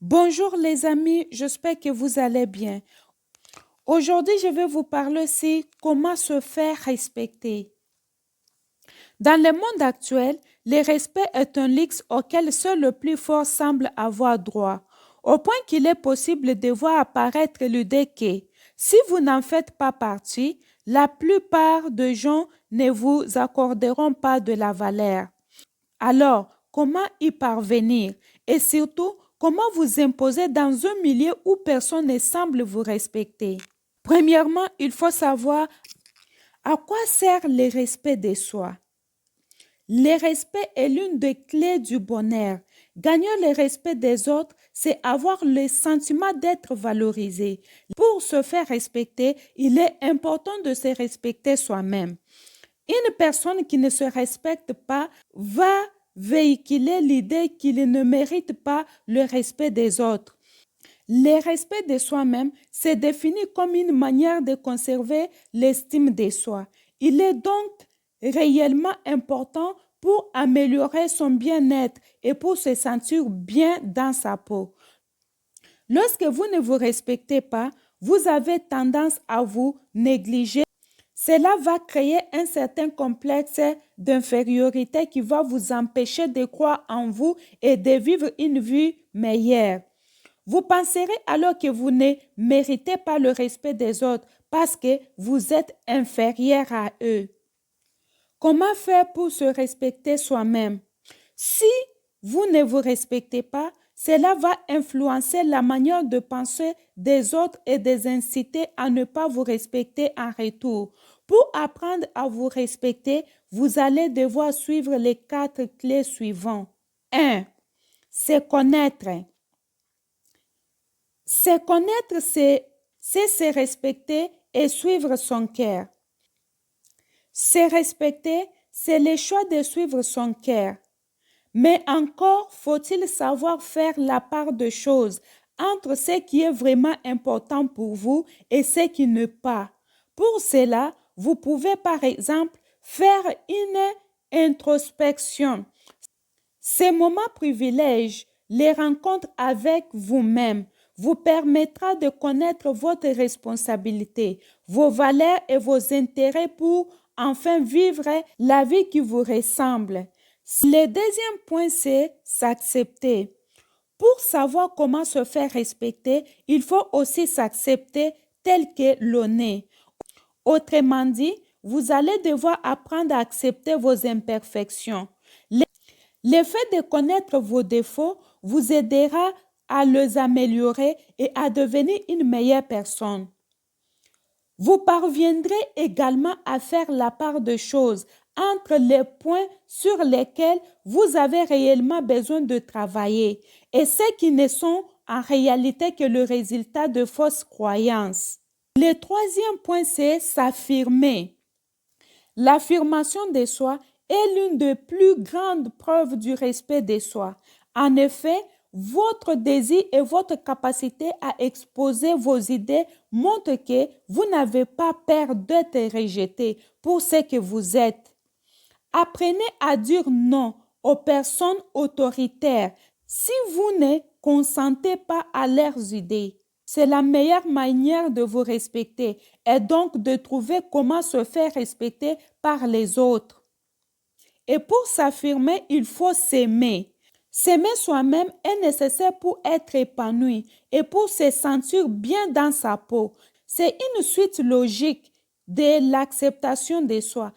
Bonjour les amis, j'espère que vous allez bien. Aujourd'hui, je vais vous parler aussi comment se faire respecter. Dans le monde actuel, le respect est un luxe auquel seul le plus fort semble avoir droit, au point qu'il est possible de voir apparaître l'idée que, si vous n'en faites pas partie, la plupart des gens ne vous accorderont pas de la valeur. Alors, comment y parvenir? Et surtout, comment vous imposer dans un milieu où personne ne semble vous respecter? Premièrement, il faut savoir à quoi sert le respect de soi. Le respect est l'une des clés du bonheur. Gagner le respect des autres, c'est avoir le sentiment d'être valorisé. Pour se faire respecter, il est important de se respecter soi-même. Une personne qui ne se respecte pas va véhiculer l'idée qu'il ne mérite pas le respect des autres. Le respect de soi-même se définit comme une manière de conserver l'estime de soi. Il est donc réellement important pour améliorer son bien-être et pour se sentir bien dans sa peau. Lorsque vous ne vous respectez pas, vous avez tendance à vous négliger. Cela va créer un certain complexe d'infériorité qui va vous empêcher de croire en vous et de vivre une vie meilleure. Vous penserez alors que vous ne méritez pas le respect des autres parce que vous êtes inférieur à eux. Comment faire pour se respecter soi-même? Si vous ne vous respectez pas, cela va influencer la manière de penser des autres et les inciter à ne pas vous respecter en retour. Pour apprendre à vous respecter, vous allez devoir suivre les 4 clés suivantes. 1. Se connaître. Se connaître, c'est se respecter et suivre son cœur. Se respecter, c'est le choix de suivre son cœur. Mais encore faut-il savoir faire la part des choses entre ce qui est vraiment important pour vous et ce qui n'est pas. Pour cela, vous pouvez par exemple faire une introspection. Ces moments privilèges, les rencontres avec vous-même, vous permettra de connaître votre responsabilité, vos valeurs et vos intérêts pour enfin vivre la vie qui vous ressemble. Le deuxième point, c'est s'accepter. Pour savoir comment se faire respecter, il faut aussi s'accepter tel que l'on est. Autrement dit, vous allez devoir apprendre à accepter vos imperfections. Le fait de connaître vos défauts vous aidera à les améliorer et à devenir une meilleure personne. Vous parviendrez également à faire la part des choses entre les points sur lesquels vous avez réellement besoin de travailler et ceux qui ne sont en réalité que le résultat de fausses croyances. Le troisième point, c'est s'affirmer. L'affirmation de soi est l'une des plus grandes preuves du respect de soi. En effet, votre désir et votre capacité à exposer vos idées montrent que vous n'avez pas peur d'être rejeté pour ce que vous êtes. Apprenez à dire non aux personnes autoritaires si vous ne consentez pas à leurs idées. C'est la meilleure manière de vous respecter et donc de trouver comment se faire respecter par les autres. Et pour s'affirmer, il faut s'aimer. S'aimer soi-même est nécessaire pour être épanoui et pour se sentir bien dans sa peau. C'est une suite logique de l'acceptation de soi.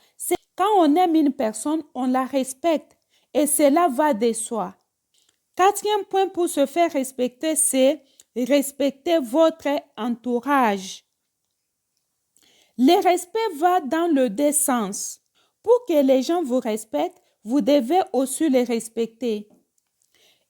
Quand on aime une personne, on la respecte et cela va de soi. Quatrième point pour se faire respecter, c'est respecter votre entourage. Le respect va dans le deux sens. Pour que les gens vous respectent, vous devez aussi les respecter.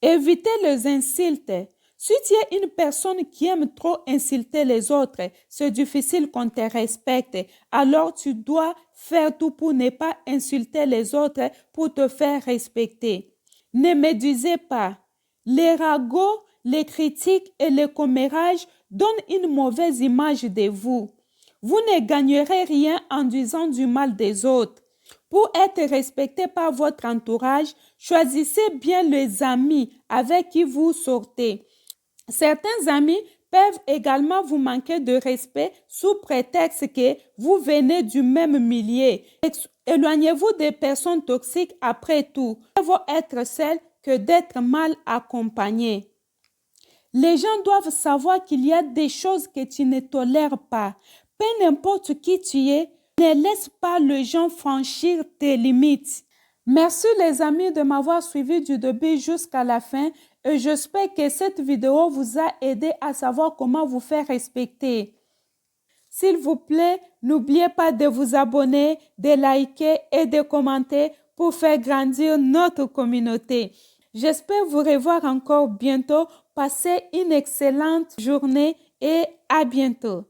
Évitez les insultes. Si tu es une personne qui aime trop insulter les autres, c'est difficile qu'on te respecte. Alors tu dois faire tout pour ne pas insulter les autres pour te faire respecter. Ne médusez pas. Les ragots, les critiques et les commérages donnent une mauvaise image de vous. Vous ne gagnerez rien en disant du mal des autres. Pour être respecté par votre entourage, choisissez bien les amis avec qui vous sortez. Certains amis peuvent également vous manquer de respect sous prétexte que vous venez du même milieu. Éloignez-vous des personnes toxiques après tout. Mieux vaut être seul que d'être mal accompagné. Les gens doivent savoir qu'il y a des choses que tu ne tolères pas. Peu importe qui tu es, ne laisse pas les gens franchir tes limites. Merci les amis de m'avoir suivi du début jusqu'à la fin et j'espère que cette vidéo vous a aidé à savoir comment vous faire respecter. S'il vous plaît, n'oubliez pas de vous abonner, de liker et de commenter pour faire grandir notre communauté. J'espère vous revoir encore bientôt. Passez une excellente journée et à bientôt.